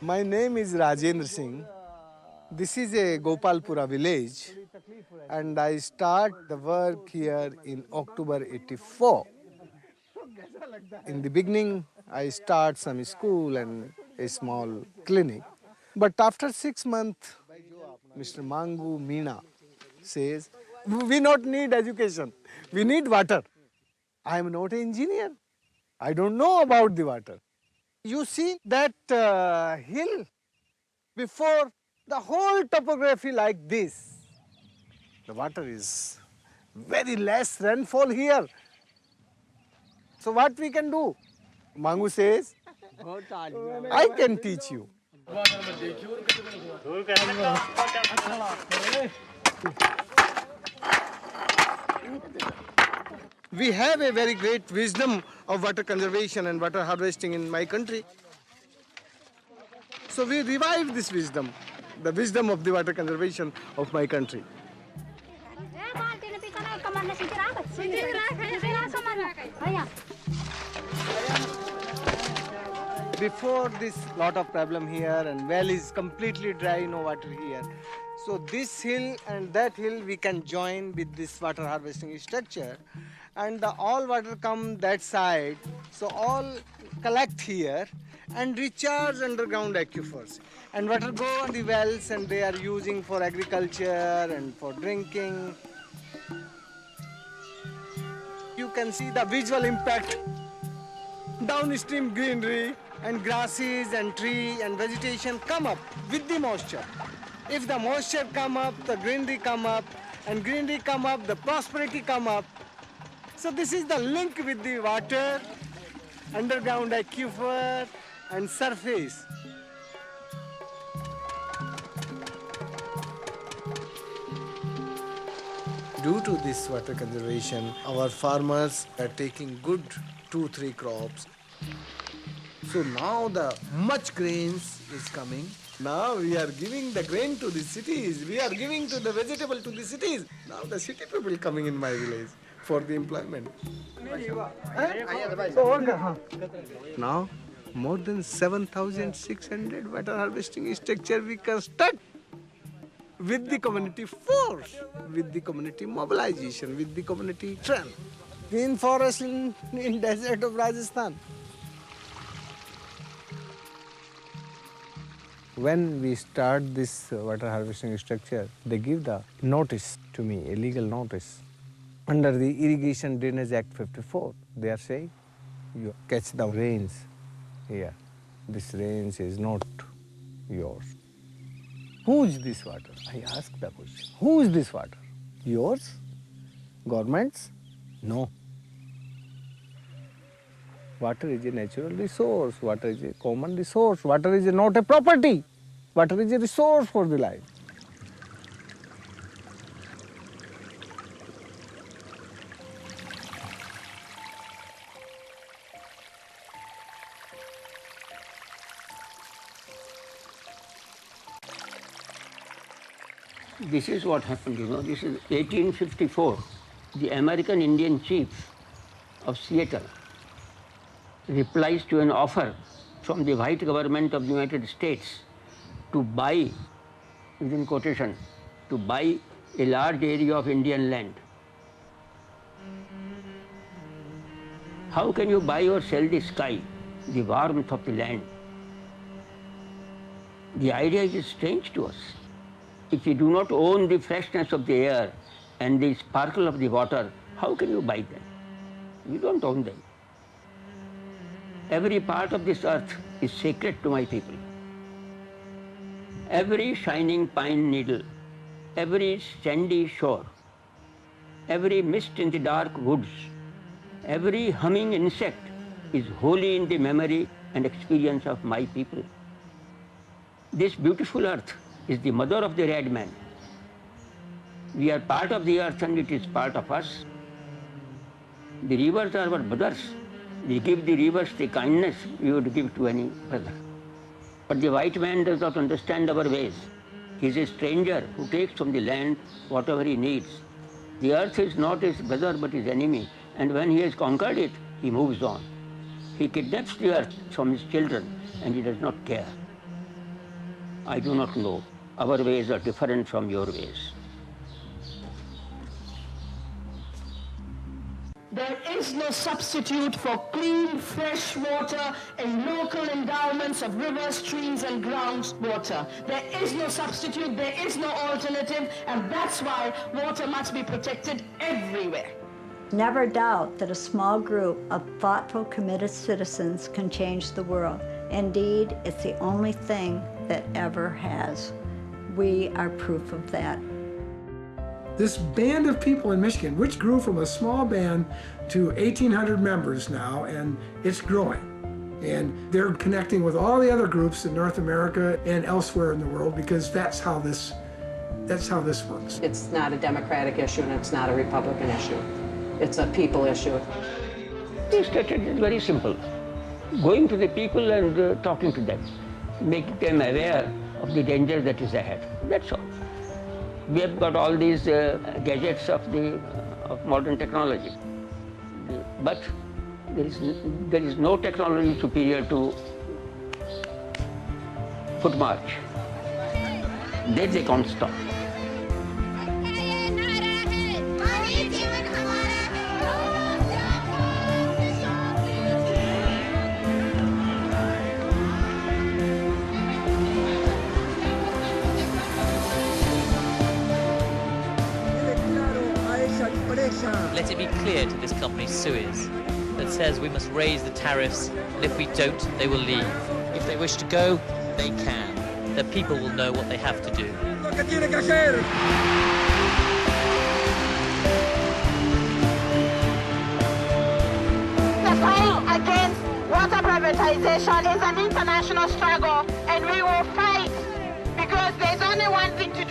My name is Rajendra Singh. This is a Gopalpura village and I start the work here in October 84. In the beginning, I start some school and a small clinic. But after 6 months, Mr. Mangu Meena says, we not need education, we need water. I am not an engineer. I don't know about the water. You see that hill before the whole topography like this. The water is very less rainfall here. So what we can do? Mangu says, I can teach you. We have a very great wisdom of water conservation and water harvesting in my country. So we revive this wisdom, the wisdom of the water conservation of my country. Before this, lot of problem here and well is completely dry, no water here. So this hill and that hill we can join with this water harvesting structure and all water come that side. So all collect here and recharge underground aquifers. And water go on the wells and they are using for agriculture and for drinking. You can see the visual impact. Downstream greenery and grasses and tree and vegetation come up with the moisture. If the moisture come up, the greenery come up, and greenery come up, the prosperity come up. So this is the link with the water, underground aquifer, and surface. Due to this water conservation, our farmers are taking good 2-3 crops. So now the much grains is coming. Now we are giving the grain to the cities. We are giving to the vegetable to the cities. Now the city people coming in my village for the employment. Now more than 7,600 water harvesting structure we construct with the community force, with the community mobilization, with the community strength. Green forest in desert of Rajasthan. When we start this water harvesting structure, they give the notice to me, a legal notice. Under the Irrigation Drainage Act 54, they are saying, you catch the rains here. This rains is not yours. Who is this water? I ask the question. Who is this water? Yours? Government's? No. Water is a natural resource. Water is a common resource. Water is not a property. Water is a resource for the life. This is what happened, this is 1854. The American Indian chief of Seattle replies to an offer from the white government of the United States to buy, within quotation, to buy a large area of Indian land. How can you buy or sell the sky, the warmth of the land? The idea is strange to us. If you do not own the freshness of the air and the sparkle of the water, how can you buy them? You don't own them. Every part of this earth is sacred to my people. Every shining pine needle, every sandy shore, every mist in the dark woods, every humming insect is holy in the memory and experience of my people. This beautiful earth is the mother of the red man. We are part of the earth and it is part of us. The rivers are our brothers. We give the rivers the kindness we would give to any brother. But the white man does not understand our ways. He is a stranger who takes from the land whatever he needs. The earth is not his brother but his enemy, and when he has conquered it, he moves on. He kidnaps the earth from his children and he does not care. I do not know. Our ways are different from your ways. There is no substitute for clean, fresh water and local endowments of rivers, streams, and groundwater. There is no substitute, there is no alternative, and that's why water must be protected everywhere. Never doubt that a small group of thoughtful, committed citizens can change the world. Indeed, it's the only thing that ever has. We are proof of that. This band of people in Michigan, which grew from a small band to 1,800 members now, and it's growing. And they're connecting with all the other groups in North America and elsewhere in the world, because that's how this works. It's not a Democratic issue and it's not a Republican issue. It's a people issue. This strategy is very simple. Going to the people and talking to them, making them aware of the danger that is ahead. That's all. We have got all these gadgets of modern technology, but there is no technology superior to foot march. There they can't stop. Let it be clear to this company Suez that says we must raise the tariffs, and if we don't, they will leave. If they wish to go, they can. The people will know what they have to do. The fight against water privatization is an international struggle, and we will fight because there's only one thing to